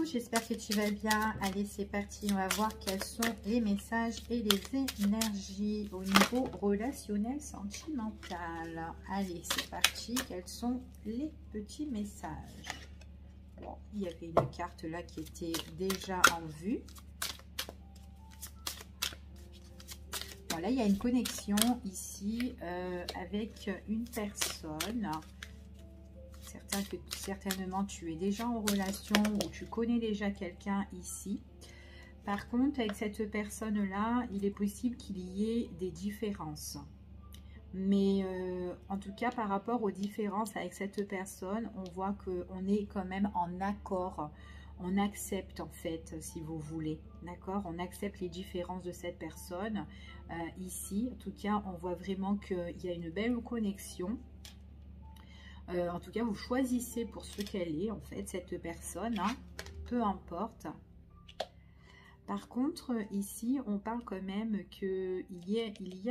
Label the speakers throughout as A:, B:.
A: j'espère que tu vas bien. Allez, c'est parti, on va voir quels sont les messages et les énergies au niveau relationnel, sentimental. Allez, c'est parti, quels sont les petits messages? Bon, il y avait une carte là qui était déjà en vue. Voilà, il y a une connexion ici avec une personne. Certainement tu es déjà en relation ou tu connais déjà quelqu'un ici. Par contre, avec cette personne-là, il est possible qu'il y ait des différences. Mais en tout cas, par rapport aux différences avec cette personne, on voit qu'on est quand même en accord. On accepte en fait, si vous voulez. D'accord? On accepte les différences de cette personne ici. En tout cas, on voit vraiment qu'il y a une belle connexion. En tout cas, vous choisissez pour ce qu'elle est, en fait, cette personne, hein, peu importe. Par contre, ici, on parle quand même qu'il y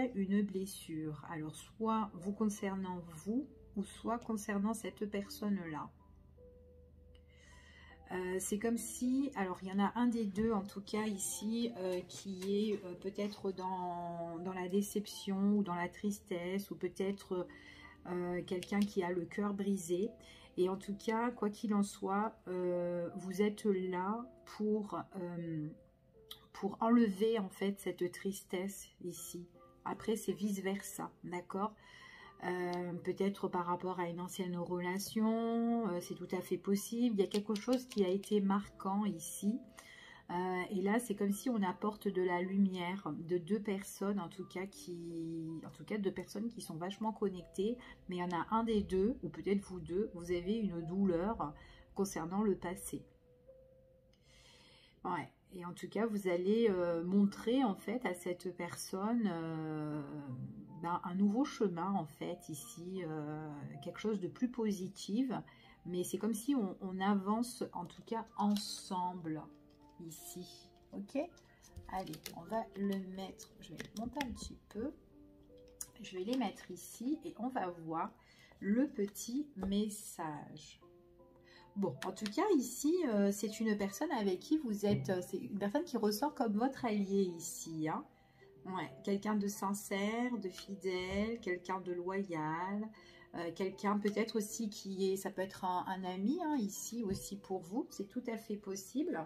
A: a une blessure. Alors, soit vous concernant vous, ou soit concernant cette personne-là. C'est comme si, alors il y en a un des deux, en tout cas ici, qui est peut-être dans la déception, ou dans la tristesse, ou peut-être... quelqu'un qui a le cœur brisé. Et en tout cas, quoi qu'il en soit, vous êtes là pour enlever en fait cette tristesse ici. Après, c'est vice-versa, d'accord? Peut-être par rapport à une ancienne relation, c'est tout à fait possible. Il y a quelque chose qui a été marquant ici. Et là, c'est comme si on apporte de la lumière de deux personnes, en tout cas deux personnes qui sont vachement connectées. Mais il y en a un des deux, ou peut-être vous deux, vous avez une douleur concernant le passé. Ouais. Et en tout cas, vous allez montrer en fait à cette personne un nouveau chemin en fait ici, quelque chose de plus positif. Mais c'est comme si on avance en tout cas ensemble. Ici, ok. Allez, on va le mettre, je vais le monter un petit peu, je vais les mettre ici et on va voir le petit message. Bon, en tout cas ici, c'est une personne avec qui vous êtes, c'est une personne qui ressort comme votre allié ici, hein. Ouais, quelqu'un de sincère, de fidèle, quelqu'un de loyal, quelqu'un peut-être aussi qui est, ça peut être un ami, hein, ici aussi pour vous, c'est tout à fait possible.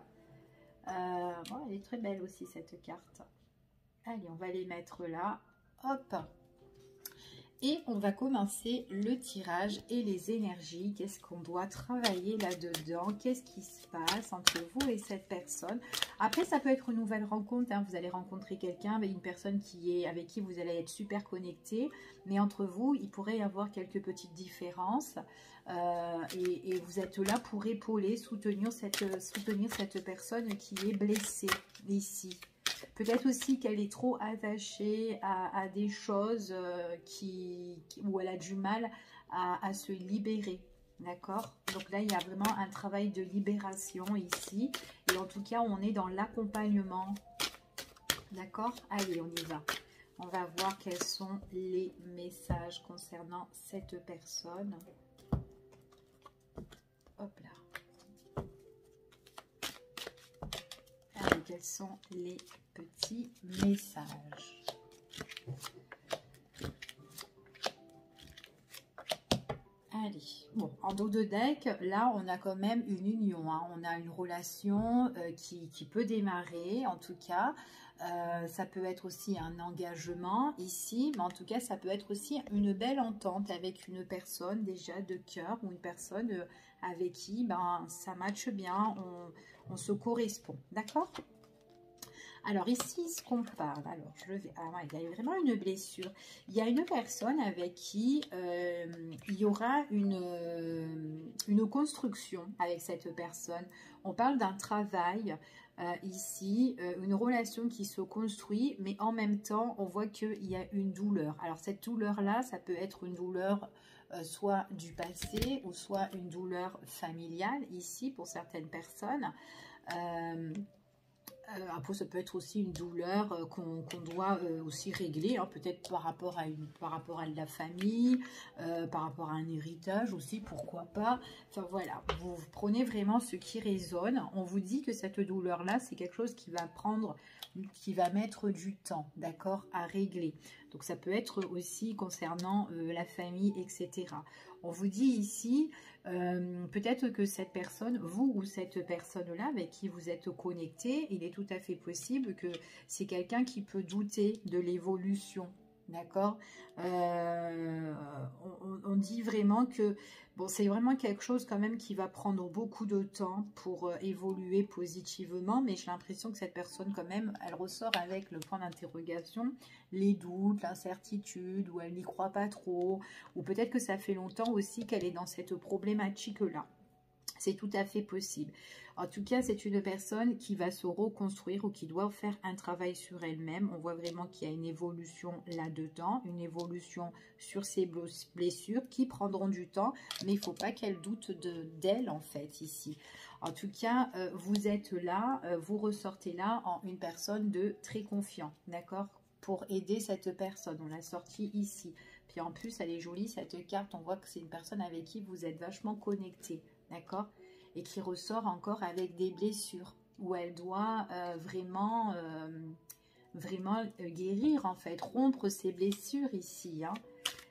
A: Bon, elle est très belle aussi cette carte. Allez, on va les mettre là. Hop. Et on va commencer le tirage et les énergies. Qu'est-ce qu'on doit travailler là-dedans? Qu'est-ce qui se passe entre vous et cette personne? Après, ça peut être une nouvelle rencontre, hein. Vous allez rencontrer quelqu'un, avec une personne avec qui vous allez être super connecté. Mais entre vous, il pourrait y avoir quelques petites différences. Et vous êtes là pour épauler, soutenir cette personne qui est blessée ici. Peut-être aussi qu'elle est trop attachée à des choses où elle a du mal à se libérer. D'accord? Donc là, il y a vraiment un travail de libération ici. Et en tout cas, on est dans l'accompagnement. D'accord? Allez, on y va. On va voir quels sont les messages concernant cette personne. Hop là. Allez, quels sont les petits messages? Allez, bon, en dos de deck, là, on a quand même une union, hein. On a une relation qui peut démarrer, en tout cas. Ça peut être aussi un engagement ici, mais en tout cas, ça peut être aussi une belle entente avec une personne déjà de cœur ou une personne avec qui ça matche bien, on se correspond, d'accord? Alors ici, ce qu'on parle, alors je vais, il y a vraiment une blessure. Il y a une personne avec qui il y aura une construction avec cette personne. On parle d'un travail ici, une relation qui se construit, mais en même temps, on voit qu'il y a une douleur. Alors cette douleur-là, ça peut être une douleur soit du passé ou soit une douleur familiale ici pour certaines personnes. Après, ça peut être aussi une douleur qu'on doit aussi régler, hein, peut-être par rapport à de la famille, par rapport à un héritage aussi, pourquoi pas. Enfin voilà, vous prenez vraiment ce qui résonne. On vous dit que cette douleur-là, c'est quelque chose qui va mettre du temps, d'accord, à régler. Donc ça peut être aussi concernant la famille, etc. On vous dit ici, peut-être que cette personne, vous ou cette personne-là avec qui vous êtes connecté, il est tout à fait possible que c'est quelqu'un qui peut douter de l'évolution. D'accord, on dit vraiment que bon, c'est vraiment quelque chose quand même qui va prendre beaucoup de temps pour évoluer positivement, mais j'ai l'impression que cette personne quand même, elle ressort avec le point d'interrogation, les doutes, l'incertitude, ou elle n'y croit pas trop, ou peut-être que ça fait longtemps aussi qu'elle est dans cette problématique-là. C'est tout à fait possible. En tout cas, c'est une personne qui va se reconstruire ou qui doit faire un travail sur elle-même. On voit vraiment qu'il y a une évolution là-dedans, une évolution sur ses blessures qui prendront du temps, mais il ne faut pas qu'elle doute d'elle en fait ici. En tout cas, vous êtes là, vous ressortez là en une personne de très confiant, d'accord, pour aider cette personne. On l'a sortie ici. Puis en plus, elle est jolie cette carte. On voit que c'est une personne avec qui vous êtes vachement connecté. D'accord, et qui ressort encore avec des blessures où elle doit vraiment guérir en fait, rompre ses blessures ici, hein,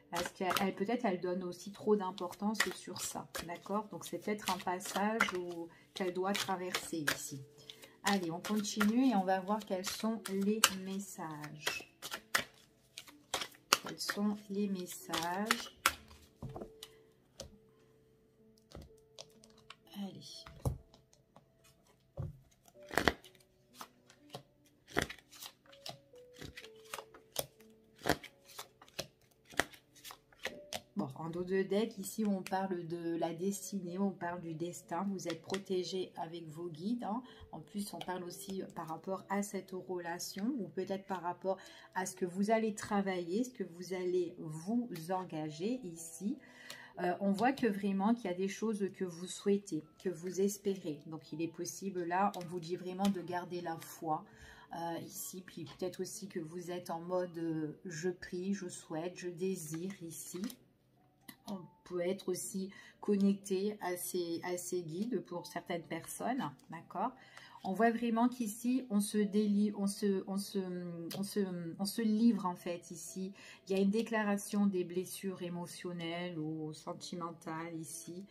A: parce qu'elle peut-être elle donne aussi trop d'importance sur ça, d'accord, donc c'est peut-être un passage qu'elle doit traverser ici. Allez, on continue et on va voir quels sont les messages. Quels sont les messages? Allez. Bon, en dos de deck, ici, on parle de la destinée, on parle du destin. Vous êtes protégé avec vos guides, hein. En plus, on parle aussi par rapport à cette relation ou peut-être par rapport à ce que vous allez travailler, ce que vous allez vous engager ici. On voit que vraiment qu'il y a des choses que vous souhaitez, que vous espérez. Donc, il est possible là, on vous dit vraiment de garder la foi ici. Puis peut-être aussi que vous êtes en mode je prie, je souhaite, je désire ici. On peut être aussi connecté à ces guides pour certaines personnes, d'accord. On voit vraiment qu'ici, on se livre en fait ici. Il y a une déclaration des blessures émotionnelles ou sentimentales ici.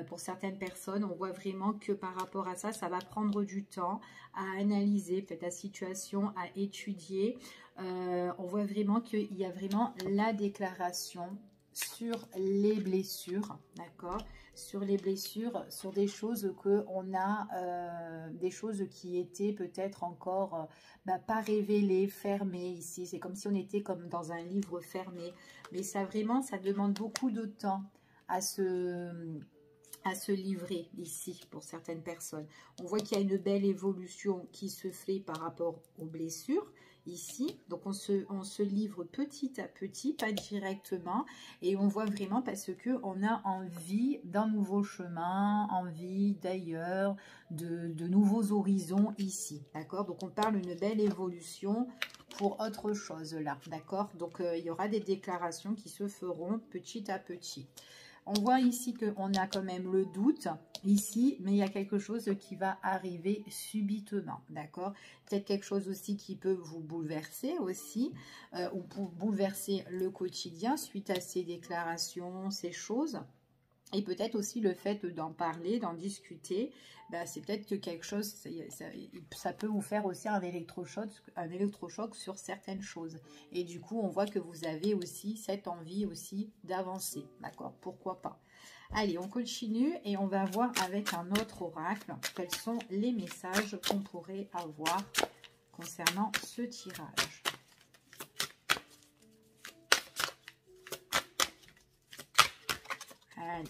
A: Pour certaines personnes, on voit vraiment que par rapport à ça, ça va prendre du temps à analyser peut-être la situation, à étudier. On voit vraiment qu'il y a vraiment la déclaration sur les blessures, d'accord, sur les blessures, sur des choses que on a, des choses qui étaient peut-être encore pas révélées, fermées ici. C'est comme si on était comme dans un livre fermé, mais ça vraiment, ça demande beaucoup de temps à se livrer ici pour certaines personnes. On voit qu'il y a une belle évolution qui se fait par rapport aux blessures ici. Donc on se livre petit à petit, pas directement, et on voit vraiment parce que on a envie d'un nouveau chemin, envie d'ailleurs, de nouveaux horizons ici, d'accord. Donc on parle d'une belle évolution pour autre chose là, d'accord. Donc il y aura des déclarations qui se feront petit à petit. On voit ici qu'on a quand même le doute ici, mais il y a quelque chose qui va arriver subitement, d'accord. Peut-être quelque chose aussi qui peut vous bouleverser aussi, ou pour bouleverser le quotidien suite à ces déclarations, ces choses. Et peut-être aussi le fait d'en parler, d'en discuter, c'est peut-être que quelque chose, ça peut vous faire aussi un électrochoc sur certaines choses. Et du coup, on voit que vous avez aussi cette envie aussi d'avancer, d'accord? Pourquoi pas? Allez, on continue et on va voir avec un autre oracle quels sont les messages qu'on pourrait avoir concernant ce tirage. Allez.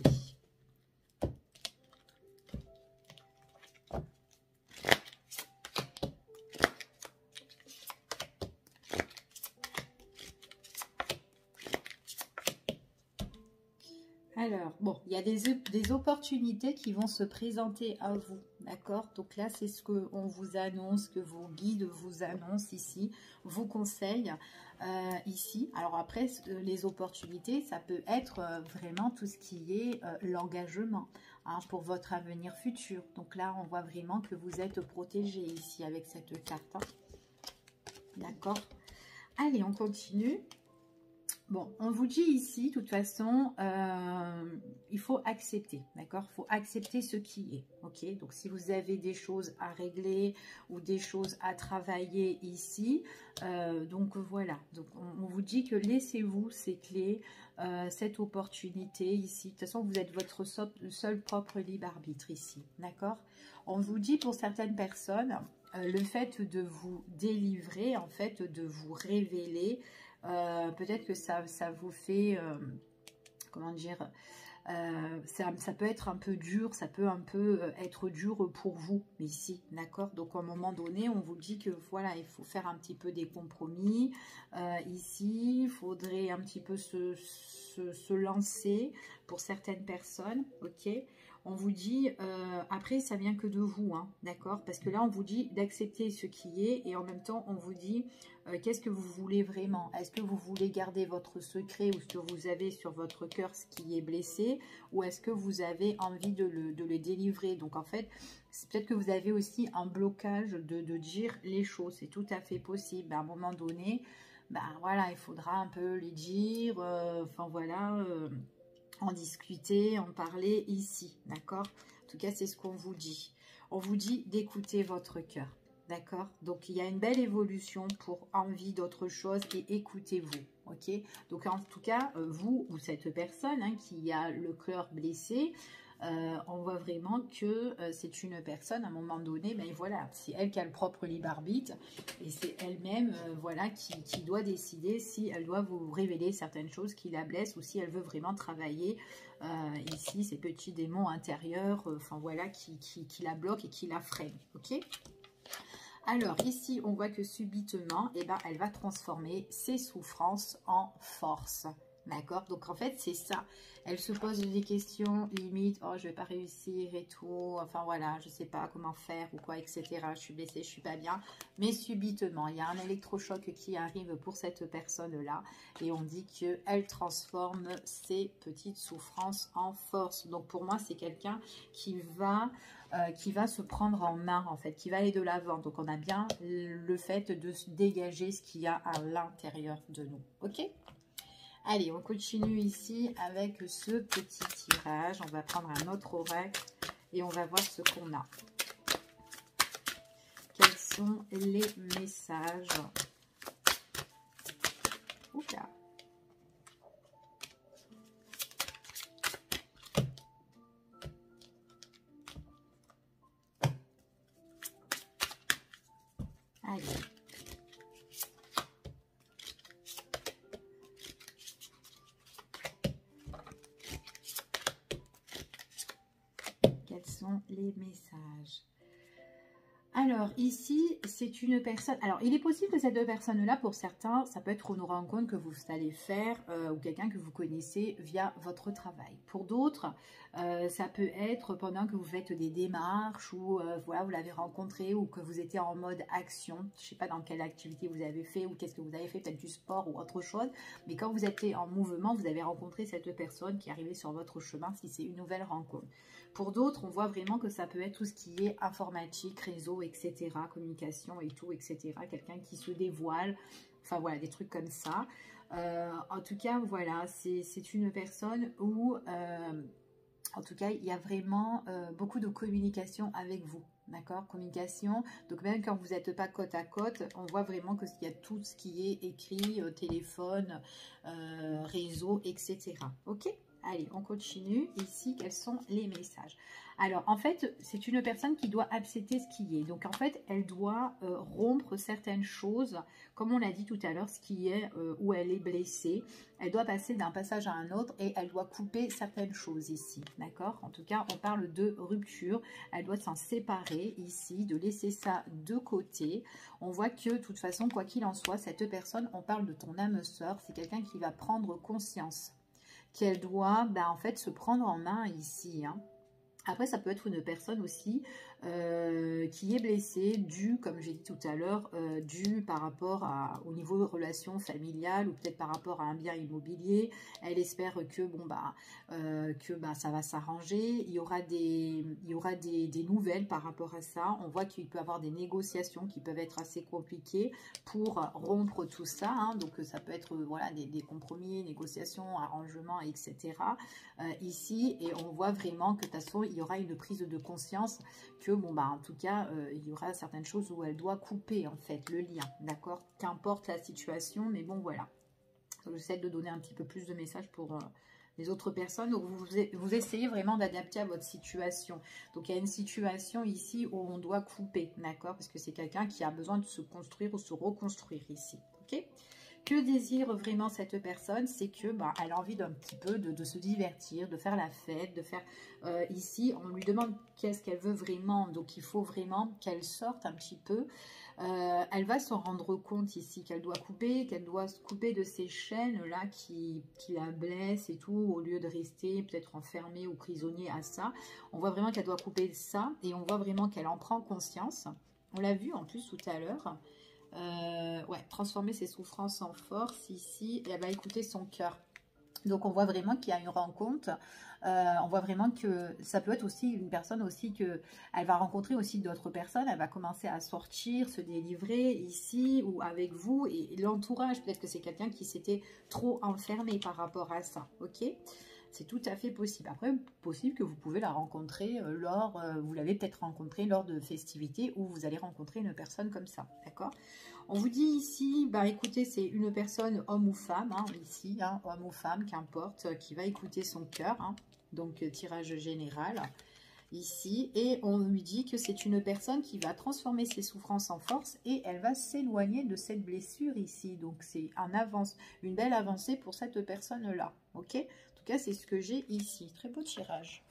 A: Alors, bon, il y a des opportunités qui vont se présenter à vous, d'accord? Donc là, c'est ce qu'on vous annonce, que vos guides vous annoncent ici, vous conseillent ici. Alors après, les opportunités, ça peut être vraiment tout ce qui est l'engagement hein, pour votre avenir futur. Donc là, on voit vraiment que vous êtes protégé ici avec cette carte. Hein. D'accord? Allez, on continue. Bon, on vous dit ici, de toute façon, il faut accepter, d'accord? Il faut accepter ce qui est, ok? Donc, si vous avez des choses à régler ou des choses à travailler ici, donc voilà. Donc, on vous dit que laissez-vous ces clés, cette opportunité ici. De toute façon, vous êtes votre seul propre libre arbitre ici, d'accord? On vous dit pour certaines personnes, le fait de vous délivrer, en fait, de vous révéler, peut-être que ça vous fait, comment dire, ça peut être un peu dur, ça peut un peu être dur pour vous ici, d'accord? Donc à un moment donné, on vous dit que voilà, il faut faire un petit peu des compromis. Ici, il faudrait un petit peu se lancer pour certaines personnes, ok? On vous dit, après ça vient que de vous, hein, d'accord? Parce que là on vous dit d'accepter ce qui est et en même temps on vous dit qu'est-ce que vous voulez vraiment? Est-ce que vous voulez garder votre secret ou ce que vous avez sur votre cœur, ce qui est blessé, ou est-ce que vous avez envie de le délivrer? Donc en fait, c'est peut-être que vous avez aussi un blocage de dire les choses, c'est tout à fait possible. Ben, à un moment donné, ben voilà, il faudra un peu les dire, enfin voilà, en discuter, en parler ici, d'accord? En tout cas, c'est ce qu'on vous dit. On vous dit d'écouter votre cœur, d'accord? Donc, il y a une belle évolution pour envie d'autre chose et écoutez-vous, ok? Donc, en tout cas, vous ou cette personne hein, qui a le cœur blessé, on voit vraiment que c'est une personne, à un moment donné, ben voilà, c'est elle qui a le propre libre arbitre et c'est elle-même voilà, qui doit décider si elle doit vous révéler certaines choses qui la blessent ou si elle veut vraiment travailler ici, ces petits démons intérieurs, enfin voilà, qui la bloquent et qui la freinent, ok? Alors ici, on voit que subitement, eh ben, elle va transformer ses souffrances en force. D'accord? Donc en fait, c'est ça. Elle se pose des questions, limite, oh, je vais pas réussir et tout. Enfin voilà, je sais pas comment faire ou quoi, etc. Je suis blessée, je suis pas bien. Mais subitement, il y a un électrochoc qui arrive pour cette personne-là. Et on dit qu'elle transforme ses petites souffrances en force. Donc pour moi, c'est quelqu'un qui va se prendre en main, en fait, qui va aller de l'avant. Donc, on a bien le fait de se dégager ce qu'il y a à l'intérieur de nous. OK? Allez, on continue ici avec ce petit tirage. On va prendre un autre oracle et on va voir ce qu'on a. Quels sont les messages? Oula! Allez. Quels sont les messages? Alors, ici, c'est une personne... Alors, il est possible que cette personne-là, pour certains, ça peut être une rencontre que vous allez faire ou quelqu'un que vous connaissez via votre travail. Pour d'autres, ça peut être pendant que vous faites des démarches ou voilà, vous l'avez rencontré ou que vous étiez en mode action. Je ne sais pas dans quelle activité vous avez fait ou qu'est-ce que vous avez fait, peut-être du sport ou autre chose. Mais quand vous étiez en mouvement, vous avez rencontré cette personne qui est arrivée sur votre chemin si c'est une nouvelle rencontre. Pour d'autres, on voit vraiment que ça peut être tout ce qui est informatique, réseau, etc., communication et tout, etc. Quelqu'un qui se dévoile, enfin voilà, des trucs comme ça. En tout cas, voilà, c'est une personne où, en tout cas, il y a vraiment beaucoup de communication avec vous. D'accord? Communication. Donc, même quand vous n'êtes pas côte à côte, on voit vraiment qu'il y a tout ce qui est écrit, téléphone, réseau, etc. OK? Allez, on continue. Ici, quels sont les messages? Alors, en fait, c'est une personne qui doit accepter ce qui est. Donc, en fait, elle doit rompre certaines choses, comme on l'a dit tout à l'heure, ce qui est où elle est blessée. Elle doit passer d'un passage à un autre et elle doit couper certaines choses ici. D'accord? En tout cas, on parle de rupture. Elle doit s'en séparer ici, de laisser ça de côté. On voit que, de toute façon, quoi qu'il en soit, cette personne, on parle de ton âme sœur, c'est quelqu'un qui va prendre conscience. qu'elle doit en fait se prendre en main ici, hein. Après, ça peut être une personne aussi qui est blessée, due, comme j'ai dit tout à l'heure, due par rapport au niveau de relations familiales ou peut-être par rapport à un bien immobilier. Elle espère que ça va s'arranger. Il y aura des nouvelles par rapport à ça. On voit qu'il peut y avoir des négociations qui peuvent être assez compliquées pour rompre tout ça, hein. Donc, ça peut être voilà, des compromis, négociations, arrangements, etc. Ici, et on voit vraiment que de toute façon, il y aura une prise de conscience que, en tout cas, il y aura certaines choses où elle doit couper, en fait, le lien, d'accord? Qu'importe la situation, mais bon, voilà. J'essaie de donner un petit peu plus de messages pour les autres personnes. Donc, vous essayez vraiment d'adapter à votre situation. Donc, il y a une situation ici où on doit couper, d'accord? Parce que c'est quelqu'un qui a besoin de se construire ou se reconstruire ici, ok? Que désire vraiment cette personne? C'est que elle a envie d'un petit peu de se divertir, de faire la fête, de faire... ici, on lui demande qu'est-ce qu'elle veut vraiment. Donc, il faut vraiment qu'elle sorte un petit peu. Elle va se rendre compte ici qu'elle doit se couper de ces chaînes-là qui la blessent et tout, au lieu de rester peut-être enfermée ou prisonnier à ça. On voit vraiment qu'elle doit couper ça et on voit vraiment qu'elle en prend conscience. On l'a vu en plus tout à l'heure. Ouais, transformer ses souffrances en force ici, et elle va écouter son cœur. Donc on voit vraiment qu'il y a une rencontre. On voit vraiment que ça peut être aussi une personne aussi que elle va rencontrer aussi d'autres personnes. Elle va commencer à sortir, se délivrer ici ou avec vous et l'entourage. Peut-être que c'est quelqu'un qui s'était trop enfermé par rapport à ça. Ok, c'est tout à fait possible. Après, possible que vous pouvez la rencontrer vous l'avez peut-être rencontrée lors de festivités où vous allez rencontrer une personne comme ça, d'accord? On vous dit ici, écoutez, c'est une personne, homme ou femme, hein, ici, hein, homme ou femme, qu'importe, qui va écouter son cœur, hein, donc tirage général, ici, et on lui dit que c'est une personne qui va transformer ses souffrances en force et elle va s'éloigner de cette blessure ici, donc c'est une belle avancée pour cette personne-là, ok? En tout cas, c'est ce que j'ai ici, très beau tirage.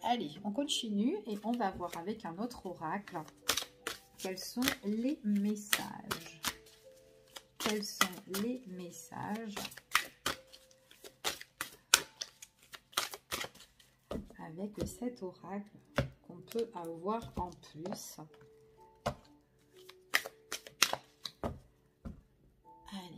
A: Allez, on continue et on va voir avec un autre oracle. Quels sont les messages? Quels sont les messages avec cet oracle qu'on peut avoir en plus? Allez.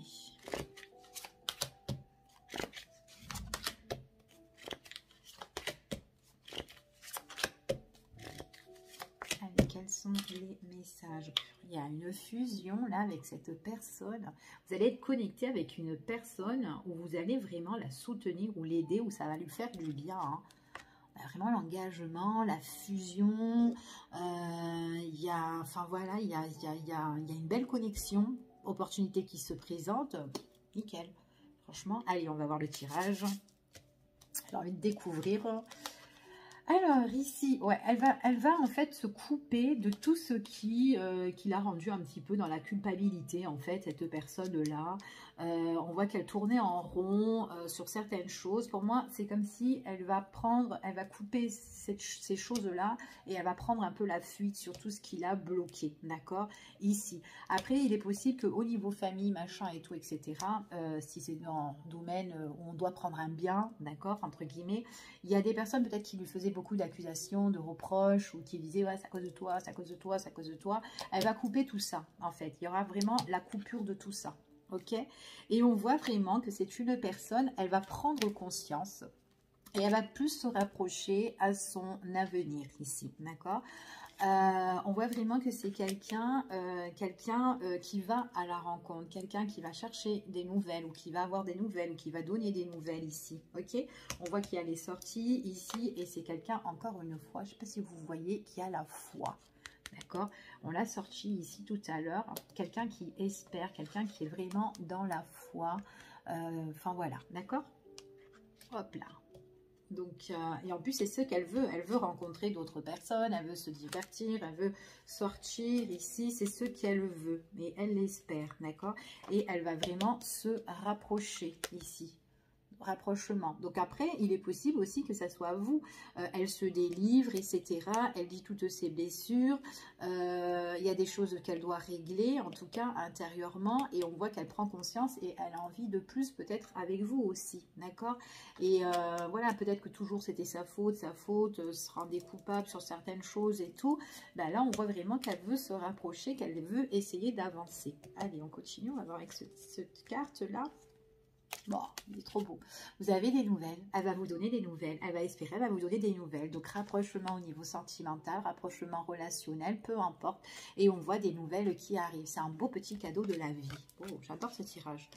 A: Allez, quels sont les messages? Il y a une fusion là avec cette personne. Vous allez être connecté avec une personne où vous allez vraiment la soutenir ou l'aider, où ça va lui faire du bien, hein. Vraiment l'engagement, la fusion, il y a une belle connexion, opportunité qui se présente, nickel, franchement. Allez, on va voir le tirage. J'ai envie de découvrir. Alors ici, ouais, elle va en fait se couper de tout ce qui l'a rendue un petit peu dans la culpabilité, en fait, cette personne-là. On voit qu'elle tournait en rond sur certaines choses. Pour moi, c'est comme si elle va couper ces choses-là et elle va prendre un peu la fuite sur tout ce qui l'a bloqué, d'accord, ici. Après, il est possible qu'au niveau famille, machin et tout, etc., si c'est dans un domaine où on doit prendre un bien, d'accord, entre guillemets, il y a des personnes peut-être qui lui faisaient beaucoup d'accusations, de reproches, ou qui disaient ouais, c'est à cause de toi, c'est à cause de toi, c'est à cause de toi. Elle va couper tout ça, en fait. Il y aura vraiment la coupure de tout ça. Ok? Et on voit vraiment que c'est une personne, elle va prendre conscience et elle va plus se rapprocher à son avenir ici, d'accord? On voit vraiment que c'est quelqu'un qui va à la rencontre, quelqu'un qui va chercher des nouvelles ou qui va avoir des nouvelles ou qui va donner des nouvelles ici, ok? On voit qu'il y a les sorties ici et c'est quelqu'un, encore une fois, je ne sais pas si vous voyez, qui a la foi. D'accord, on l'a sorti ici tout à l'heure. Quelqu'un qui espère, quelqu'un qui est vraiment dans la foi. Enfin voilà, d'accord. Hop là. Donc, et en plus, c'est ce qu'elle veut. Elle veut rencontrer d'autres personnes, elle veut se divertir, elle veut sortir ici. C'est ce qu'elle veut. Et elle l'espère, d'accord. Et elle va vraiment se rapprocher ici. rapprochement. Donc après, il est possible aussi que ça soit vous. Elle se délivre, etc. Elle dit toutes ses blessures. Il y a des choses qu'elle doit régler, en tout cas intérieurement. Et on voit qu'elle prend conscience et elle a envie de plus peut-être avec vous aussi. D'accord? Et voilà, peut-être que toujours c'était sa faute, se rendait coupable sur certaines choses et tout. Ben là, on voit vraiment qu'elle veut se rapprocher, qu'elle veut essayer d'avancer. Allez, on continue, on va voir avec cette carte-là. Bon, il est trop beau. Vous avez des nouvelles, elle va vous donner des nouvelles, elle va espérer, elle va vous donner des nouvelles. Donc, rapprochement au niveau sentimental, rapprochement relationnel, peu importe. Et on voit des nouvelles qui arrivent. C'est un beau petit cadeau de la vie. Oh, j'adore ce tirage.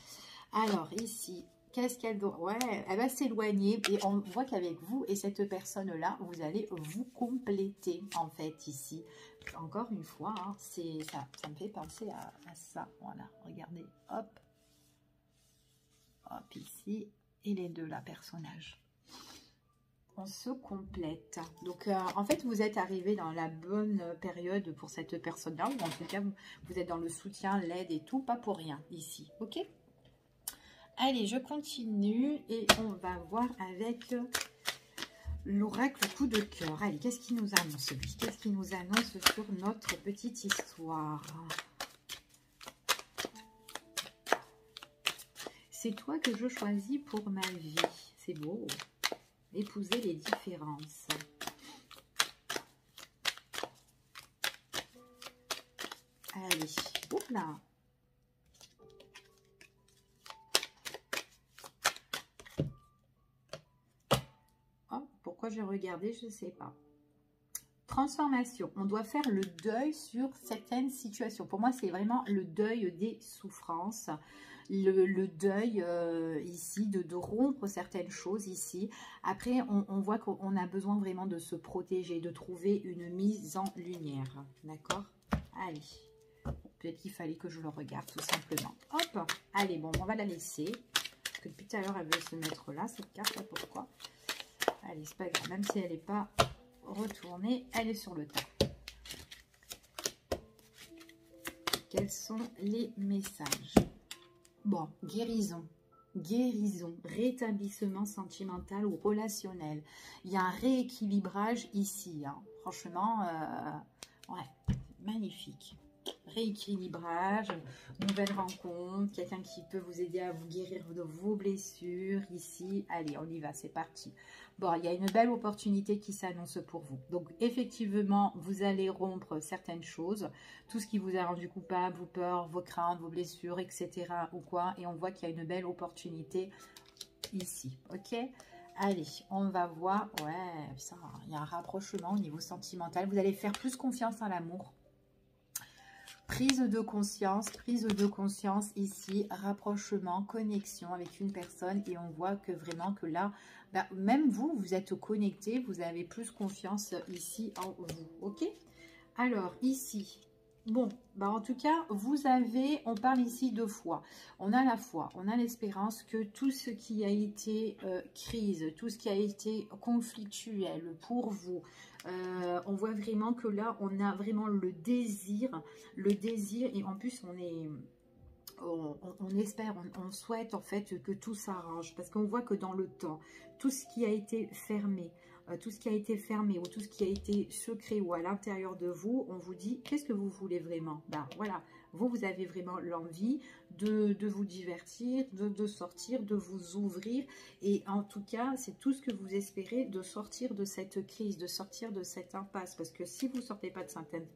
A: Alors, ici, qu'est-ce qu'elle doit... Ouais, elle va s'éloigner et on voit qu'avec vous et cette personne-là, vous allez vous compléter, en fait, ici. Encore une fois, hein, ça me fait penser à ça. Voilà, regardez, hop. Hop, ici, et les deux là, personnages. On se complète. Donc, en fait, vous êtes arrivé dans la bonne période pour cette personne-là. Ou en tout cas, vous êtes dans le soutien, l'aide et tout. Pas pour rien, ici. Ok? Allez, je continue. Et on va voir avec l'oracle coup de cœur. Allez, qu'est-ce qu'il nous annonce, lui? Qu'est-ce qu'il nous annonce sur notre petite histoire? C'est toi que je choisis pour ma vie. C'est beau. Épouser les différences. Allez. Oups là. Oh, pourquoi j'ai regardé, je ne sais pas. Transformation. On doit faire le deuil sur certaines situations. Pour moi, c'est vraiment le deuil des souffrances. Le deuil ici, de rompre certaines choses ici. Après, on voit qu'on a besoin vraiment de se protéger, de trouver une mise en lumière. D'accord? Allez. Peut-être qu'il fallait que je le regarde, tout simplement. Hop! Allez, bon, on va la laisser. Parce que depuis tout à l'heure, elle veut se mettre là, cette carte-là, pourquoi? Allez, c'est pas grave, même si elle n'est pas retournée, elle est sur le tas. Quels sont les messages? Bon, guérison, rétablissement sentimental ou relationnel. Il y a un rééquilibrage ici. Hein. Franchement, ouais, magnifique. Rééquilibrage, nouvelle rencontre, quelqu'un qui peut vous aider à vous guérir de vos blessures ici. Allez, on y va, c'est parti. Bon, il y a une belle opportunité qui s'annonce pour vous. Donc, effectivement, vous allez rompre certaines choses. Tout ce qui vous a rendu coupable, vos peurs, vos craintes, vos blessures, etc. ou quoi. Et on voit qu'il y a une belle opportunité ici, ok? Allez, on va voir. Ouais, ça, il y a un rapprochement au niveau sentimental. Vous allez faire plus confiance à l'amour. Prise de conscience ici, rapprochement, connexion avec une personne et on voit que vraiment que là, bah, même vous, vous êtes connecté, vous avez plus confiance ici en vous, ok? Alors ici, bon, bah en tout cas, vous avez, on parle ici de foi. On a la foi, on a l'espérance que tout ce qui a été crise, tout ce qui a été conflictuel pour vous, on voit vraiment que là, on a vraiment le désir et en plus, on espère, on souhaite en fait que tout s'arrange parce qu'on voit que dans le temps, tout ce qui a été fermé, ou tout ce qui a été secret ou à l'intérieur de vous, on vous dit, qu'est-ce que vous voulez vraiment? Ben voilà, vous avez vraiment l'envie de vous divertir, de sortir, de vous ouvrir. Et en tout cas, c'est tout ce que vous espérez, de sortir de cette crise, de sortir de cette impasse. Parce que si vous ne sortez pas de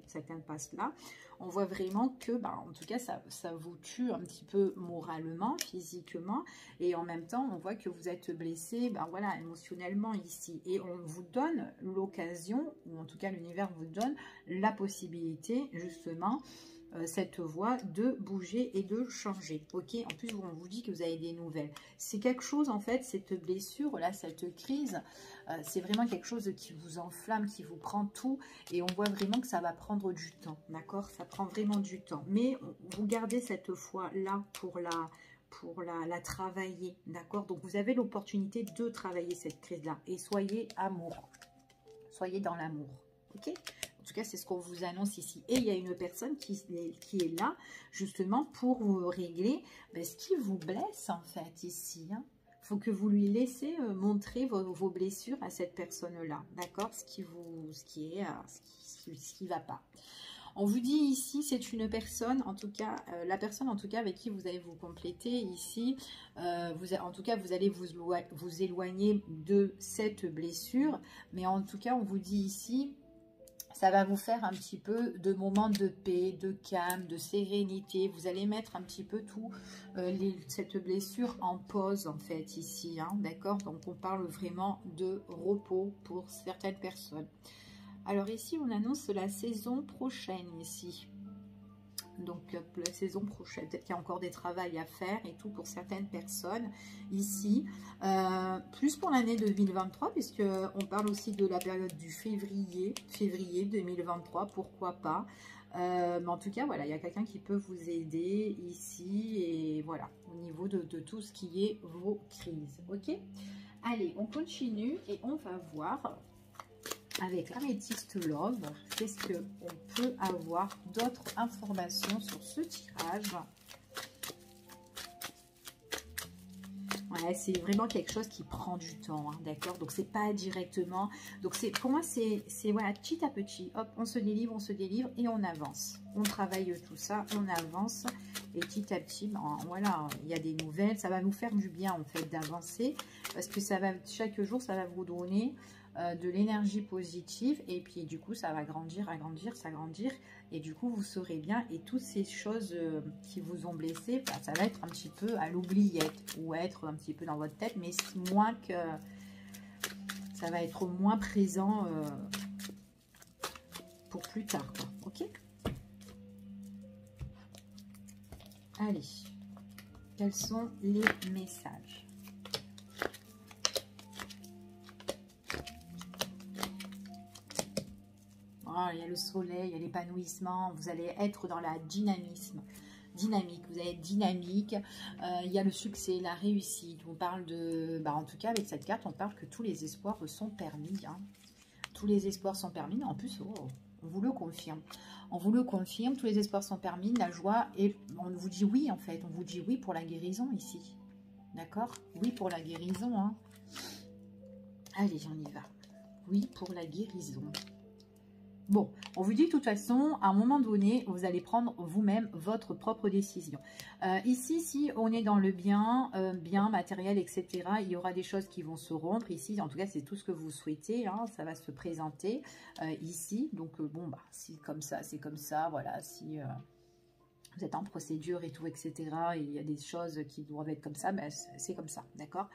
A: cette impasse-là, on voit vraiment que, bah, en tout cas, ça vous tue un petit peu moralement, physiquement. Et en même temps, on voit que vous êtes blessé, bah, voilà, émotionnellement ici. Et on vous donne l'occasion, ou en tout cas l'univers vous donne la possibilité, justement, cette voie de bouger et de changer. Ok, en plus on vous dit que vous avez des nouvelles. C'est quelque chose en fait, cette blessure là, cette crise, c'est vraiment quelque chose qui vous enflamme, qui vous prend tout et on voit vraiment que ça va prendre du temps. D'accord, ça prend vraiment du temps. Mais vous gardez cette foi là pour la travailler. D'accord, donc vous avez l'opportunité de travailler cette crise là et soyez amour. Soyez dans l'amour. Ok. En tout cas, c'est ce qu'on vous annonce ici. Et il y a une personne qui est là, justement, pour vous régler ce qui vous blesse, en fait, ici. Hein. faut que vous lui laissez montrer vos blessures à cette personne-là, d'accord, ce qui va pas. On vous dit ici, c'est une personne, en tout cas, la personne en tout cas avec qui vous allez vous compléter ici, en tout cas vous allez vous éloigner de cette blessure, mais en tout cas on vous dit ici, ça va vous faire un petit peu de moments de paix, de calme, de sérénité. Vous allez mettre un petit peu tout cette blessure en pause en fait ici, hein, d'accord? Donc on parle vraiment de repos pour certaines personnes. Alors ici on annonce la saison prochaine ici. Donc la saison prochaine, peut-être qu'il y a encore des travails à faire et tout pour certaines personnes ici. Plus pour l'année 2023, puisque on parle aussi de la période du février 2023, pourquoi pas. Mais en tout cas, voilà, il y a quelqu'un qui peut vous aider ici et voilà, au niveau de tout ce qui est vos crises. Ok, allez, on continue et on va voir avec l'améthyste Love, qu'est-ce qu'on peut avoir d'autres informations sur ce tirage. Ouais, c'est vraiment quelque chose qui prend du temps, hein, d'accord? Donc, c'est pas directement... Donc, pour moi, c'est voilà, petit à petit. Hop, on se délivre et on avance. On travaille tout ça, on avance. Et petit à petit, ben, voilà, il y a des nouvelles. Ça va nous faire du bien, en fait, d'avancer. Parce que ça va, chaque jour, ça va vous donner... de l'énergie positive et puis du coup ça va grandir, s'agrandir et du coup vous saurez bien et toutes ces choses qui vous ont blessé, bah, ça va être un petit peu à l'oubliette ou être un petit peu dans votre tête, mais moins que ça va être moins présent pour plus tard, quoi. Ok, allez, quels sont les messages? Il y a le soleil, il y a l'épanouissement, vous allez être dans la dynamique, vous allez être dynamique, il y a le succès, la réussite, on parle de, en tout cas avec cette carte, on parle que tous les espoirs sont permis, hein. Tous les espoirs sont permis, mais en plus, on vous le confirme, tous les espoirs sont permis, la joie, et on vous dit oui en fait, on vous dit oui pour la guérison ici, d'accord? Oui pour la guérison, hein. Allez, on y va, oui pour la guérison. Bon, on vous dit de toute façon, à un moment donné, vous allez prendre vous-même votre propre décision. Ici, si on est dans le bien, bien matériel, etc., il y aura des choses qui vont se rompre. Ici, en tout cas, c'est tout ce que vous souhaitez. Hein, ça va se présenter ici. Donc, bon, si comme ça, c'est comme ça. Voilà, si vous êtes en procédure et tout, etc., et il y a des choses qui doivent être comme ça, c'est comme ça, d'accord ?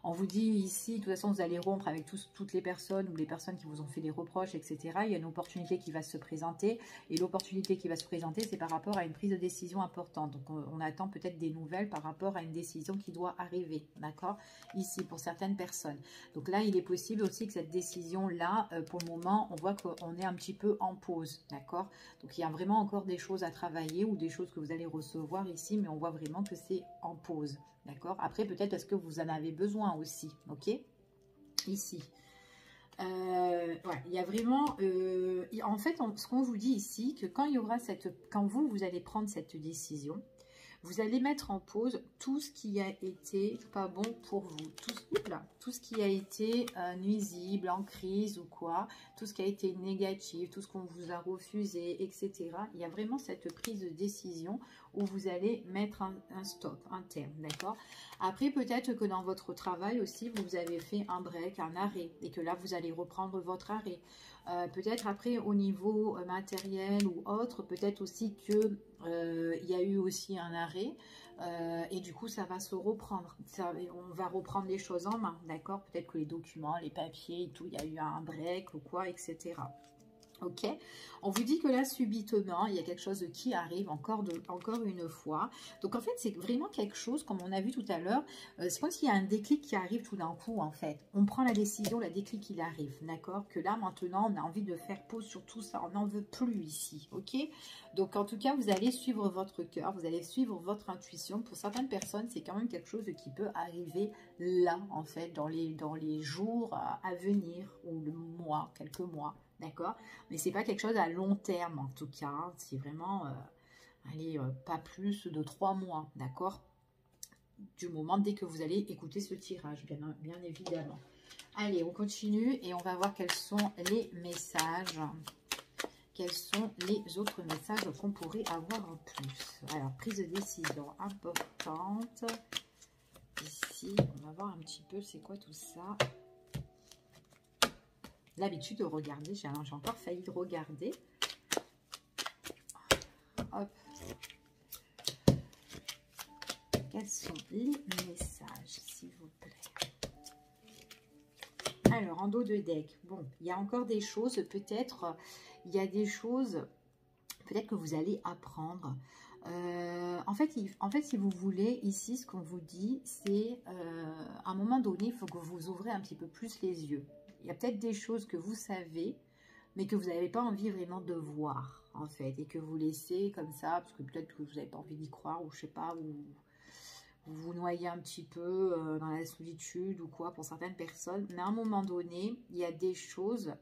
A: On vous dit ici, de toute façon, vous allez rompre avec toutes les personnes ou les personnes qui vous ont fait des reproches, etc. Il y a une opportunité qui va se présenter. Et l'opportunité qui va se présenter, c'est par rapport à une prise de décision importante. Donc, on attend peut-être des nouvelles par rapport à une décision qui doit arriver. D'accord? Ici, pour certaines personnes. Donc là, il est possible aussi que cette décision-là, pour le moment, on voit qu'on est un petit peu en pause. D'accord? Donc, il y a vraiment encore des choses à travailler ou des choses que vous allez recevoir ici. Mais on voit vraiment que c'est en pause. D'accord? Après, peut-être parce que vous en avez besoin aussi. Ok? Ici. Ouais, il y a vraiment... en fait, ce qu'on vous dit ici, que quand il y aura quand vous allez prendre cette décision, vous allez mettre en pause tout ce qui a été pas bon pour vous. Tout ce qui a été nuisible, en crise ou quoi. Tout ce qui a été négatif, tout ce qu'on vous a refusé, etc. Il y a vraiment cette prise de décision où vous allez mettre un stop, un terme, d'accord? Après, peut-être que dans votre travail aussi, vous avez fait un break, un arrêt. Et que là, vous allez reprendre votre arrêt. Peut-être après, au niveau matériel ou autre, peut-être aussi que il y a eu aussi un arrêt et du coup ça va se reprendre, on va reprendre les choses en main, d'accord? Peut-être que les documents, les papiers et tout, il y a eu un break ou quoi, etc. Ok, on vous dit que là, subitement, il y a quelque chose qui arrive encore une fois. Donc, en fait, c'est vraiment quelque chose, comme on a vu tout à l'heure, c'est comme s'il y a un déclic qui arrive tout d'un coup, en fait. On prend la décision, le déclic, il arrive, d'accord? Que là, maintenant, on a envie de faire pause sur tout ça. On n'en veut plus ici, ok? Donc, en tout cas, vous allez suivre votre cœur, vous allez suivre votre intuition. Pour certaines personnes, c'est quand même quelque chose qui peut arriver là, en fait, dans les jours à venir, ou le mois, quelques mois. D'accord? Mais c'est pas quelque chose à long terme en tout cas. Hein. C'est vraiment, allez, pas plus de 3 mois. D'accord? du moment dès que vous allez écouter ce tirage, bien évidemment. Allez, on continue et on va voir quels sont les messages. Quels sont les autres messages qu'on pourrait avoir en plus? Alors, prise de décision importante. Ici, on va voir un petit peu c'est quoi tout ça. L'habitude de regarder, j'ai encore failli regarder. Hop. Quels sont les messages, s'il vous plaît? Alors, en dos de deck, bon, il y a encore des choses, peut-être, il y a des choses, peut-être que vous allez apprendre. En fait, si vous voulez, ici, ce qu'on vous dit, c'est, à un moment donné, il faut que vous ouvrez un petit peu plus les yeux. Il y a peut-être des choses que vous savez, mais que vous n'avez pas envie vraiment de voir, en fait, et que vous laissez comme ça, parce que peut-être que vous n'avez pas envie d'y croire, ou je sais pas, ou vous vous noyez un petit peu dans la solitude ou quoi pour certaines personnes. Mais à un moment donné, il y a des choses,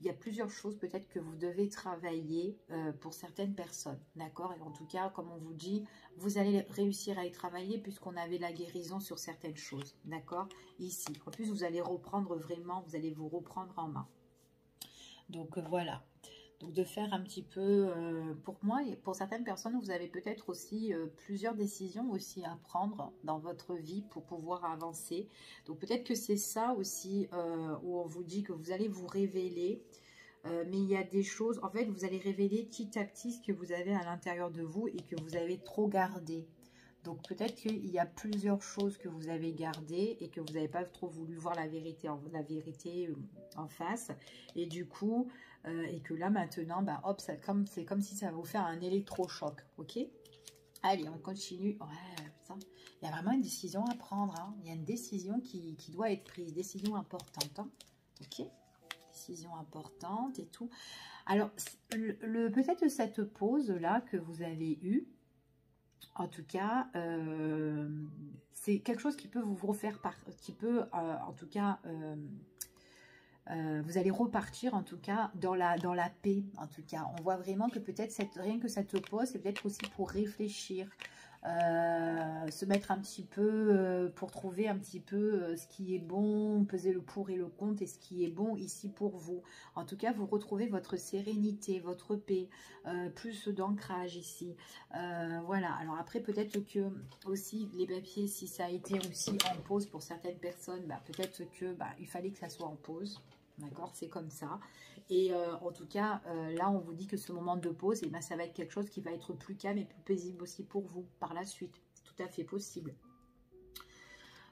A: il y a plusieurs choses peut-être que vous devez travailler pour certaines personnes, d'accord? Et en tout cas, comme on vous dit, vous allez réussir à y travailler puisqu'on avait la guérison sur certaines choses, d'accord? Ici, en plus, vous allez reprendre vraiment, vous allez vous reprendre en main. Donc voilà. Donc de faire un petit peu, pour moi et pour certaines personnes, vous avez peut-être aussi plusieurs décisions aussi à prendre dans votre vie pour pouvoir avancer. Donc peut-être que c'est ça aussi où on vous dit que vous allez vous révéler. Mais il y a des choses, en fait, vous allez révéler petit à petit ce que vous avez à l'intérieur de vous et que vous avez trop gardé. Donc peut-être qu'il y a plusieurs choses que vous avez gardées et que vous n'avez pas trop voulu voir la vérité en face. Et du coup, et que là maintenant, bah, hop, c'est comme si ça va vous faire un électrochoc. Ok? Allez, on continue. Ouais, putain, il y a vraiment une décision à prendre. Hein. Il y a une décision qui doit être prise. Décision importante. Hein. Ok? Décision importante et tout. Alors, peut-être cette pause-là que vous avez eue, en tout cas, c'est quelque chose qui peut vous refaire, qui peut, en tout cas, vous allez repartir, en tout cas, dans la paix, en tout cas. On voit vraiment que peut-être, rien que cette pause, c'est peut-être aussi pour réfléchir, se mettre un petit peu, pour trouver un petit peu ce qui est bon, peser le pour et le contre et ce qui est bon ici pour vous. En tout cas, vous retrouvez votre sérénité, votre paix, plus d'ancrage ici. Voilà, alors après, peut-être que aussi les papiers, si ça a été aussi en pause pour certaines personnes, bah, peut-être que il fallait que ça soit en pause. D'accord, c'est comme ça. Et en tout cas, là, on vous dit que ce moment de pause, ben, ça va être quelque chose qui va être plus calme et plus paisible aussi pour vous par la suite. C'est tout à fait possible.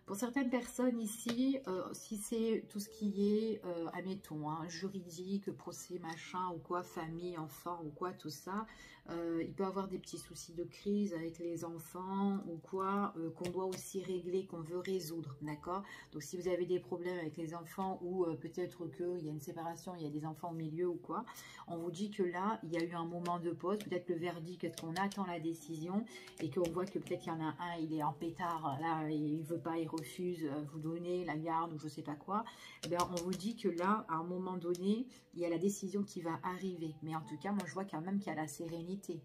A: Pour certaines personnes ici, si c'est tout ce qui est, admettons, hein, juridique, procès, machin, ou quoi, famille, enfant, ou quoi, tout ça, il peut y avoir des petits soucis de crise avec les enfants, ou quoi, qu'on doit aussi régler, qu'on veut résoudre, d'accord? Donc, si vous avez des problèmes avec les enfants, ou peut-être qu'il y a une séparation, il y a des enfants au milieu, ou quoi, on vous dit que là, il y a eu un moment de pause, peut-être le verdict, est-ce qu'on attend la décision, et qu'on voit que peut-être qu'il y en a un, il est en pétard, là, il veut pas, il refuse, vous donner la garde ou je sais pas quoi, eh bien, on vous dit que là, à un moment donné, il y a la décision qui va arriver. Mais en tout cas, moi, je vois quand même qu'il y a la sérénité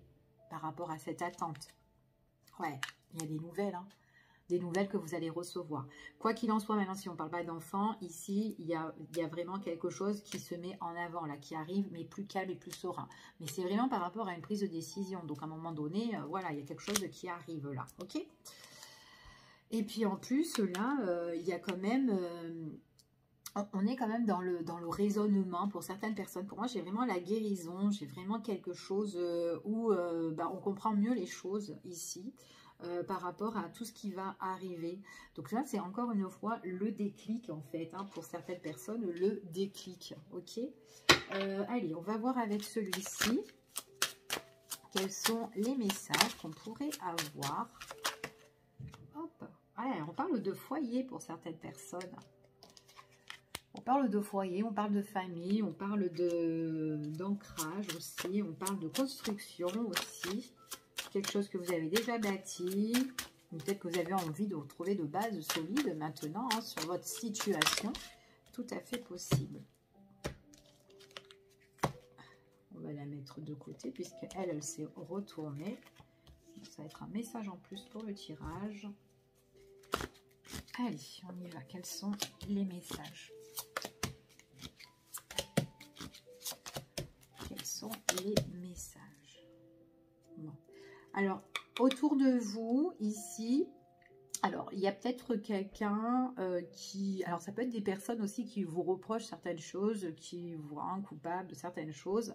A: par rapport à cette attente. Ouais, il y a des nouvelles, hein. Des nouvelles que vous allez recevoir. Quoi qu'il en soit, maintenant, si on ne parle pas d'enfants, ici, il y a vraiment quelque chose qui se met en avant, là, qui arrive, mais plus calme et plus serein. Mais c'est vraiment par rapport à une prise de décision. Donc, à un moment donné, voilà, il y a quelque chose qui arrive là, ok? Et puis, en plus, là, il y a quand même... on est quand même dans le raisonnement pour certaines personnes. Pour moi, j'ai vraiment la guérison, j'ai vraiment quelque chose où on comprend mieux les choses ici par rapport à tout ce qui va arriver. Donc là, c'est encore une fois le déclic en fait, hein, pour certaines personnes, le déclic. Ok. Allez, on va voir avec celui-ci quels sont les messages qu'on pourrait avoir. Hop. Ouais, on parle de foyer pour certaines personnes. On parle de foyer, on parle de famille, on parle d'ancrage aussi, on parle de construction aussi. Quelque chose que vous avez déjà bâti. Peut-être que vous avez envie de retrouver de bases solides maintenant, hein, sur votre situation. Tout à fait possible. On va la mettre de côté puisqu'elle s'est retournée. Ça va être un message en plus pour le tirage. Allez, on y va. Quels sont les messages? Quels sont les messages? Bon. Alors, autour de vous, ici, alors, il y a peut-être quelqu'un qui... Alors, ça peut être des personnes aussi qui vous reprochent certaines choses, qui vous rendent coupable de certaines choses.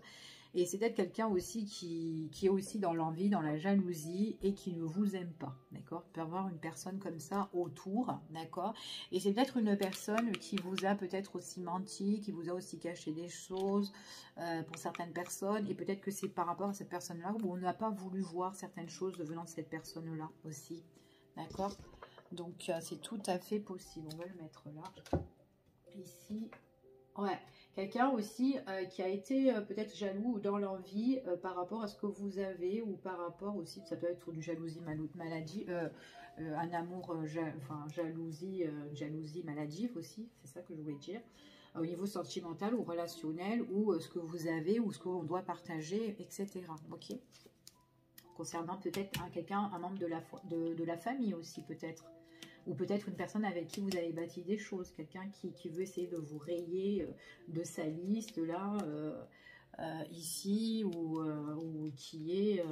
A: Et c'est peut-être quelqu'un aussi qui est aussi dans l'envie, dans la jalousie et qui ne vous aime pas, d'accord? Il peut y avoir une personne comme ça autour, d'accord? Et c'est peut-être une personne qui vous a peut-être aussi menti, qui vous a aussi caché des choses pour certaines personnes. Et peut-être que c'est par rapport à cette personne-là où on n'a pas voulu voir certaines choses venant de cette personne-là aussi, d'accord? Donc, c'est tout à fait possible. On va le mettre là, ici. Ouais, quelqu'un aussi qui a été peut-être jaloux ou dans l'envie par rapport à ce que vous avez ou par rapport aussi, ça peut être du jalousie maladie, un amour, enfin jalousie maladive aussi, c'est ça que je voulais dire, au niveau sentimental ou relationnel ou ce que vous avez ou ce qu'on doit partager, etc. Ok. Concernant peut-être quelqu'un, un membre de la famille aussi peut-être. Ou peut-être une personne avec qui vous avez bâti des choses, quelqu'un qui veut essayer de vous rayer de sa liste là, ici, ou qui est...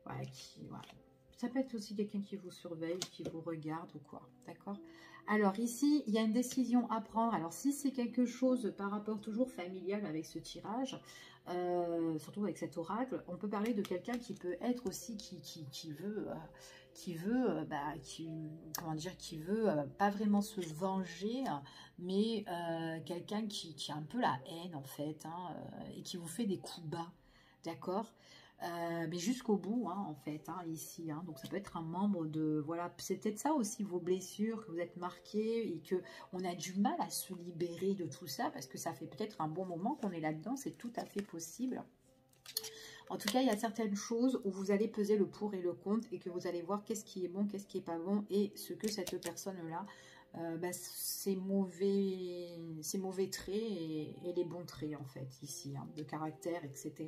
A: ouais, ça peut être aussi quelqu'un qui vous surveille, qui vous regarde ou quoi, d'accord? Alors ici, il y a une décision à prendre. Alors si c'est quelque chose par rapport toujours familial avec ce tirage, surtout avec cet oracle, on peut parler de quelqu'un qui peut être aussi qui veut... comment dire, qui veut pas vraiment se venger, mais quelqu'un qui a un peu la haine en fait, hein, et qui vous fait des coups bas, d'accord, mais jusqu'au bout, hein, en fait, hein, ici, hein, donc ça peut être un membre de, voilà, c'est peut-être ça aussi vos blessures, que vous êtes marqués et que on a du mal à se libérer de tout ça, parce que ça fait peut-être un bon moment qu'on est là-dedans, c'est tout à fait possible. En tout cas, il y a certaines choses où vous allez peser le pour et le contre et que vous allez voir qu'est-ce qui est bon, qu'est-ce qui n'est pas bon et ce que cette personne-là, ses mauvais traits et les bons traits, en fait, ici, hein, de caractère, etc.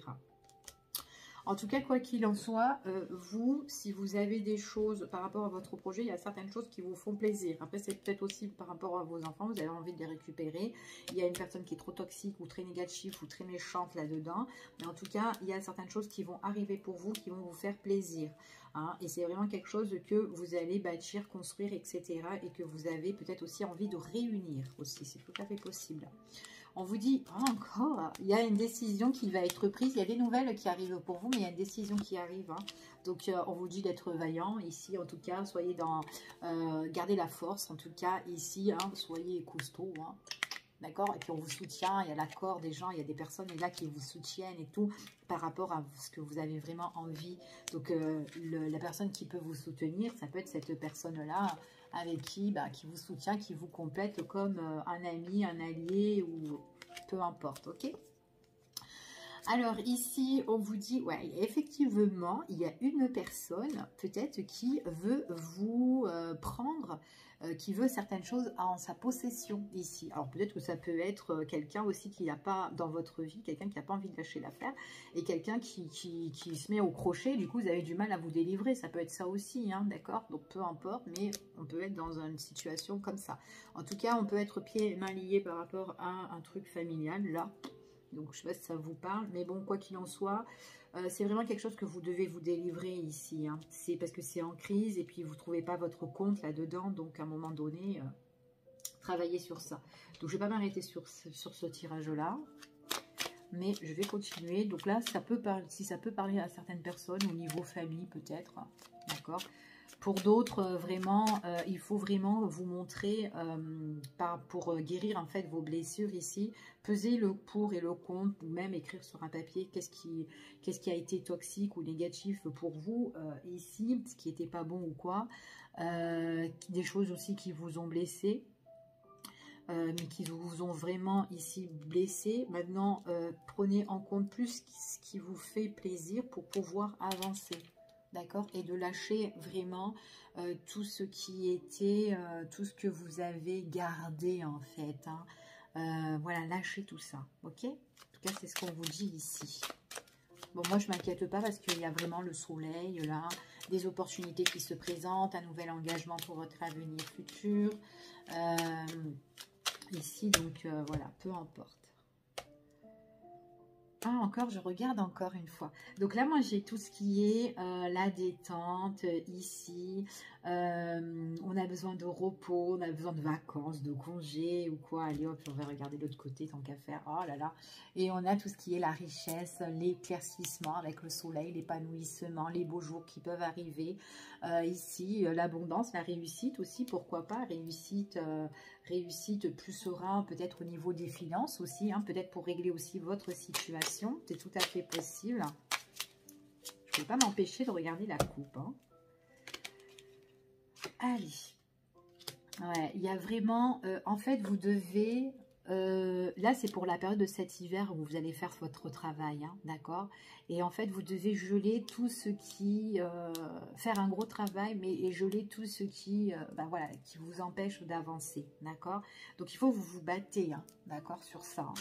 A: En tout cas, quoi qu'il en soit, vous, si vous avez des choses par rapport à votre projet, il y a certaines choses qui vous font plaisir. Après, c'est peut-être aussi par rapport à vos enfants, vous avez envie de les récupérer. Il y a une personne qui est trop toxique ou très négative ou très méchante là-dedans. Mais en tout cas, il y a certaines choses qui vont arriver pour vous, qui vont vous faire plaisir. Hein, et c'est vraiment quelque chose que vous allez bâtir, construire, etc. Et que vous avez peut-être aussi envie de réunir aussi. C'est tout à fait possible. On vous dit, encore, il y a une décision qui va être prise. Il y a des nouvelles qui arrivent pour vous, mais il y a une décision qui arrive. Hein. Donc, on vous dit d'être vaillant. Ici, en tout cas, soyez dans... gardez la force. En tout cas, ici, hein, soyez costaud. Hein. D'accord? Et puis, on vous soutient. Il y a l'accord des gens. Il y a des personnes là qui vous soutiennent et tout par rapport à ce que vous avez vraiment envie. Donc, la personne qui peut vous soutenir, ça peut être cette personne-là avec qui vous soutient, qui vous complète comme un ami, un allié ou peu importe, ok? Alors ici, on vous dit, ouais, effectivement, il y a une personne peut-être qui veut vous prendre, qui veut certaines choses en sa possession ici. Alors peut-être que ça peut être quelqu'un aussi qui n'a pas dans votre vie, quelqu'un qui n'a pas envie de lâcher l'affaire, et quelqu'un qui se met au crochet, du coup vous avez du mal à vous délivrer, ça peut être ça aussi, hein, d'accord? Donc peu importe, mais on peut être dans une situation comme ça. En tout cas, on peut être pieds et mains liés par rapport à un truc familial, là. Donc, je ne sais pas si ça vous parle, mais bon, quoi qu'il en soit, c'est vraiment quelque chose que vous devez vous délivrer ici. Hein. C'est parce que c'est en crise et puis vous ne trouvez pas votre compte là-dedans. Donc, à un moment donné, travaillez sur ça. Donc, je ne vais pas m'arrêter sur ce tirage-là, mais je vais continuer. Donc là, ça peut parler, si ça peut parler à certaines personnes au niveau famille, peut-être. D'accord ? Pour d'autres, vraiment, il faut vraiment vous montrer, pour guérir en fait vos blessures ici, peser le pour et le contre, ou même écrire sur un papier qu'est-ce qui a été toxique ou négatif pour vous ici, ce qui n'était pas bon ou quoi, des choses aussi qui vous ont blessé, mais qui vous ont vraiment ici blessé. Maintenant, prenez en compte plus ce qui vous fait plaisir pour pouvoir avancer. D'accord? Et de lâcher vraiment tout ce qui était, tout ce que vous avez gardé en fait. Hein. Voilà, lâchez tout ça. Ok? En tout cas, c'est ce qu'on vous dit ici. Bon, moi, je ne m'inquiète pas parce qu'il y a vraiment le soleil, là, des opportunités qui se présentent, un nouvel engagement pour votre avenir futur. Ici, donc, voilà, peu importe. Ah, encore, je regarde encore une fois. Donc là, moi, j'ai tout ce qui est la détente ici. On a besoin de repos, on a besoin de vacances, de congés ou quoi. Allez, hop, on va regarder l'autre côté, tant qu'à faire. Oh là là. Et on a tout ce qui est la richesse, l'éclaircissement avec le soleil, l'épanouissement, les beaux jours qui peuvent arriver. Ici, l'abondance, la réussite aussi, pourquoi pas. Réussite plus serein, peut-être au niveau des finances aussi, hein, peut-être pour régler aussi votre situation, c'est tout à fait possible. Je ne peux pas m'empêcher de regarder la coupe. Hein. Allez, ouais, il y a vraiment, en fait, vous devez, là c'est pour la période de cet hiver où vous allez faire votre travail, hein, d'accord? Et en fait, vous devez geler tout ce qui, faire un gros travail, mais et geler tout ce qui, ben voilà, qui vous empêche d'avancer, d'accord? Donc il faut que vous vous battez, hein, d'accord, sur ça. Hein.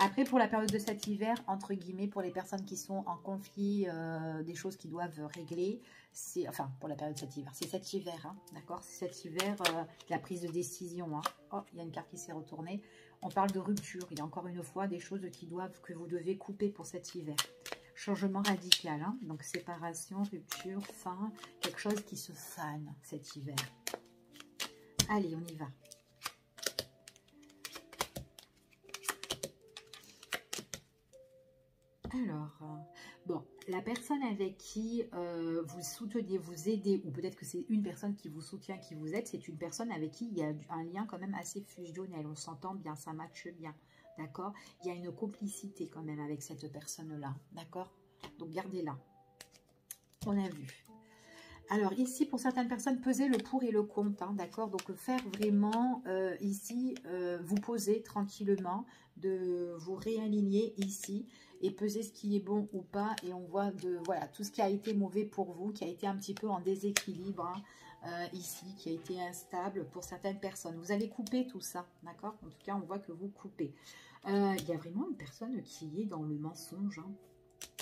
A: Après, pour la période de cet hiver, entre guillemets, pour les personnes qui sont en conflit, des choses qui doivent régler, c'est, enfin, pour la période de cet hiver, c'est cet hiver, hein, d'accord? C'est cet hiver, la prise de décision. Hein. Oh, il y a une carte qui s'est retournée. On parle de rupture. Il y a encore une fois des choses que vous devez couper pour cet hiver. Changement radical, hein, donc séparation, rupture, fin, quelque chose qui se fane cet hiver. Allez, on y va. Alors, bon, la personne avec qui vous soutenez, vous aidez, ou peut-être que c'est une personne qui vous soutient, qui vous aide, c'est une personne avec qui il y a un lien quand même assez fusionnel, on s'entend bien, ça matche bien, d'accord? Il y a une complicité quand même avec cette personne-là, d'accord? Donc, gardez-la. On a vu. Alors ici, pour certaines personnes, pesez le pour et le contre, hein, d'accord? Donc faire vraiment ici, vous poser tranquillement, de vous réaligner ici et peser ce qui est bon ou pas. Et on voit voilà, tout ce qui a été mauvais pour vous, qui a été un petit peu en déséquilibre, hein, ici, qui a été instable pour certaines personnes. Vous allez couper tout ça, d'accord? En tout cas, on voit que vous coupez. Il y a vraiment une personne qui est dans le mensonge, hein.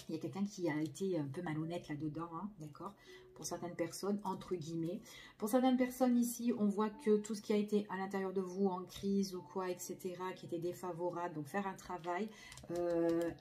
A: Il y a quelqu'un qui a été un peu malhonnête là-dedans, hein, d'accord? Pour certaines personnes, entre guillemets. Pour certaines personnes ici, on voit que tout ce qui a été à l'intérieur de vous, en crise ou quoi, etc., qui était défavorable, donc faire un travail,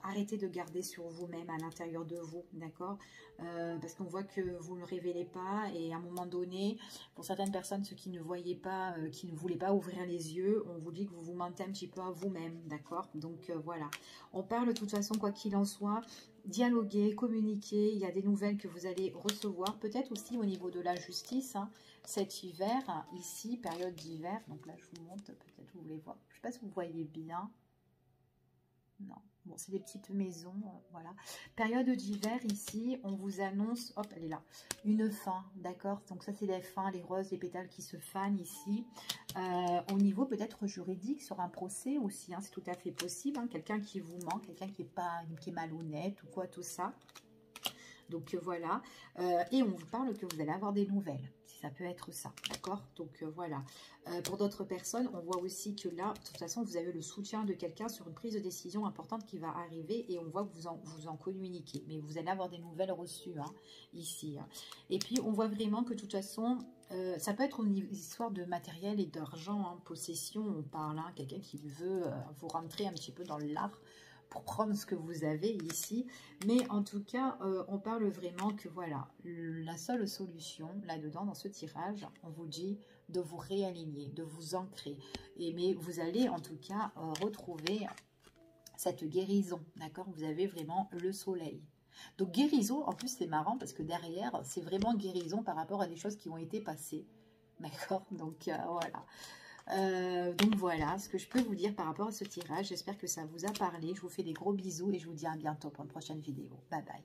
A: arrêtez de garder sur vous-même à l'intérieur de vous, d'accord? Parce qu'on voit que vous ne le révélez pas et à un moment donné, pour certaines personnes, ceux qui ne voyaient pas, qui ne voulaient pas ouvrir les yeux, on vous dit que vous vous mentez un petit peu à vous-même, d'accord? Donc voilà, on parle de toute façon, quoi qu'il en soit, dialoguer, communiquer, il y a des nouvelles que vous allez recevoir, peut-être aussi au niveau de la justice, hein, cet hiver, hein, ici, période d'hiver, donc là je vous montre, peut-être vous voulez voir, je ne sais pas si vous voyez bien, non, bon c'est des petites maisons, voilà, période d'hiver ici, on vous annonce, hop elle est là, une fin, d'accord, donc ça c'est les fins, les roses, les pétales qui se fanent ici, au niveau peut-être juridique, sur un procès aussi, hein, c'est tout à fait possible, hein, quelqu'un qui vous ment, quelqu'un qui est malhonnête ou quoi, tout ça. Donc voilà, et on vous parle que vous allez avoir des nouvelles, si ça peut être ça, d'accord? Donc voilà, pour d'autres personnes, on voit aussi que là, de toute façon, vous avez le soutien de quelqu'un sur une prise de décision importante qui va arriver, et on voit que vous en communiquez, mais vous allez avoir des nouvelles reçues, hein, ici. Hein. Et puis, on voit vraiment que de toute façon, ça peut être une histoire de matériel et d'argent, hein, possession, on parle, hein, quelqu'un qui veut vous rentrer un petit peu dans l'art, pour prendre ce que vous avez ici, mais en tout cas, on parle vraiment que voilà, la seule solution là-dedans, dans ce tirage, on vous dit de vous réaligner, de vous ancrer, mais vous allez en tout cas retrouver cette guérison, d'accord? Vous avez vraiment le soleil. Donc guérison, en plus c'est marrant parce que derrière, c'est vraiment guérison par rapport à des choses qui ont été passées, d'accord? Donc voilà. Donc voilà ce que je peux vous dire par rapport à ce tirage. J'espère que ça vous a parlé. Je vous fais des gros bisous et je vous dis à bientôt pour une prochaine vidéo. Bye bye.